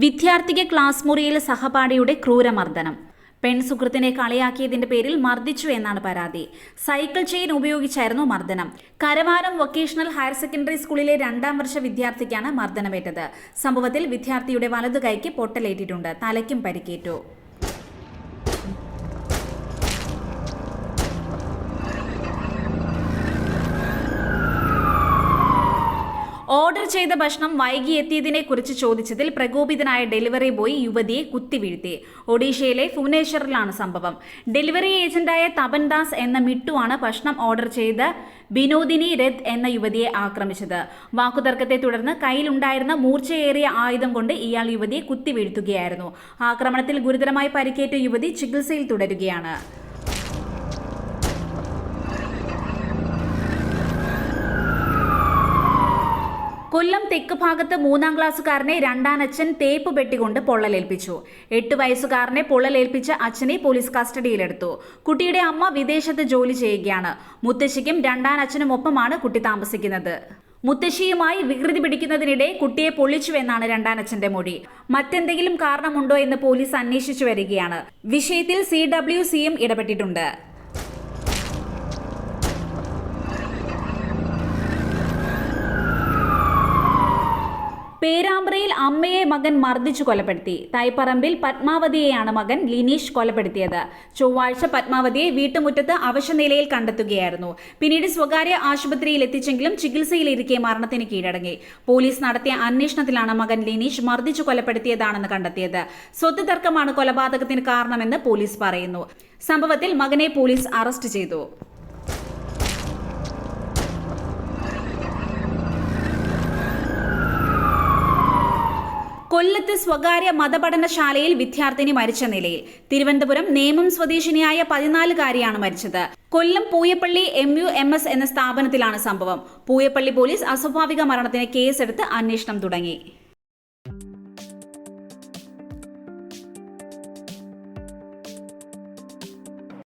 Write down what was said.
വിദ്യാർത്ഥിക്ക് ക്ലാസ് മുറിയിൽ സഹപാഠിയുടെ ക്രൂരമർദ്ദനം. പെൺസുഹൃത്തിനെ കളിയാക്കിയതിന്റെ പേരിൽ മർദ്ദിച്ചു എന്നാണ് പരാതി. സൈക്കിൾ ചെയിൻ ഉപയോഗിച്ചായിരുന്നു മർദ്ദനം. കരവാരം വൊക്കേഷണൽ ഹയർ സെക്കൻഡറി സ്കൂളിലെ 2ാം വർഷ വിദ്യാർത്ഥിക്കാണ് മർദ്ദനമേറ്റത്. സംഭവത്തിൽ വിദ്യാർത്ഥിയുടെ വലതു കൈക്ക് പൊട്ടലേറ്റിട്ടുണ്ട്. തലയ്ക്കും പരിക്കേറ്റു. ഓർഡർ ചെയ്ത ഭക്ഷണം വൈകി എത്തിയതിനെ കുറിച്ച് ചോദിച്ചതിൽ പ്രകോപിതനായ ഡെലിവറി ബോയ് യുവതിയെ കുത്തിവീഴ്ത്തി. ഒഡീഷയിലെ ഭുവനേശ്വറിലാണ് സംഭവം. ഡെലിവറി ഏജന്റായ തപൻ ദാസ് എന്ന മിട്ടുവാണ് ഭക്ഷണം ഓർഡർ ചെയ്ത ബിനോദിനി രഥ് എന്ന യുവതിയെ ആക്രമിച്ചത്. വാക്കുതർക്കത്തെ തുടർന്ന് കയ്യിലുണ്ടായിരുന്ന മൂർച്ചയേറിയ ആയുധം കൊണ്ട് ഇയാൾ യുവതിയെ കുത്തിവീഴ്ത്തുകയായിരുന്നു. ആക്രമണത്തിൽ ഗുരുതരമായി പരിക്കേറ്റ യുവതി ചികിത്സയിൽ തുടരുകയാണ്. കൊല്ലം തെക്ക് ഭാഗത്ത് 3ാം ക്ലാസ്സുകാരനെ രണ്ടാനച്ഛൻ തേപ്പ് പെട്ടികൊണ്ട് പൊള്ളലേൽപ്പിച്ചു. 8 വയസ്സുകാരനെ പൊള്ളലേൽപ്പിച്ച അച്ഛനെ പോലീസ് കസ്റ്റഡിയിലെടുത്തു. കുട്ടിയുടെ അമ്മ വിദേശത്ത് ജോലി ചെയ്യുകയാണ്. മുത്തശ്ശിക്കും രണ്ടാനച്ഛനുമൊപ്പമാണ് കുട്ടി താമസിക്കുന്നത്. മുത്തശ്ശിയുമായി വികൃതി പിടിക്കുന്നതിനിടെ കുട്ടിയെ പൊള്ളിച്ചുവെന്നാണ് രണ്ടാനച്ഛന്റെ മൊഴി. മറ്റെന്തെങ്കിലും കാരണമുണ്ടോ എന്ന് പോലീസ് അന്വേഷിച്ചു വരികയാണ്. വിഷയത്തിൽ CWCയും ഇടപെട്ടിട്ടുണ്ട്. പേരാമ്പ്രയിൽ അമ്മയെ മകൻ മർദ്ദിച്ചു കൊലപ്പെടുത്തി. തൈപ്പറമ്പിൽ പത്മാവതിയെയാണ് മകൻ ലിനീഷ് കൊലപ്പെടുത്തിയത്. ചൊവ്വാഴ്ച പത്മാവതിയെ വീട്ടുമുറ്റത്ത് അവശനിലയിൽ കണ്ടെത്തുകയായിരുന്നു. പിന്നീട് സ്വകാര്യ ആശുപത്രിയിൽ എത്തിച്ചെങ്കിലും ചികിത്സയിലിരിക്കെ മരണത്തിന് കീഴടങ്ങി. പോലീസ് നടത്തിയ അന്വേഷണത്തിലാണ് മകൻ ലിനീഷ് മർദ്ദിച്ചു കൊലപ്പെടുത്തിയതാണെന്ന് കണ്ടെത്തിയത്. സ്വത്ത് തർക്കമാണ് കൊലപാതകത്തിന് കാരണമെന്ന് പോലീസ് പറയുന്നു. സംഭവത്തിൽ മകനെ പോലീസ് അറസ്റ്റ് ചെയ്തു. കൊല്ലത്ത് സ്വകാര്യ മതപഠനശാലയിൽ വിദ്യാർത്ഥിനി മരിച്ച നിലയിൽ. തിരുവനന്തപുരം നേമം സ്വദേശിനിയായ 14-കാരിയാണ് മരിച്ചത്. കൊല്ലം പൂയപ്പള്ളി MUMS എന്ന സ്ഥാപനത്തിലാണ് സംഭവം. പൂയപ്പള്ളി പോലീസ് അസ്വാഭാവിക മരണത്തിന് കേസെടുത്ത് അന്വേഷണം തുടങ്ങി.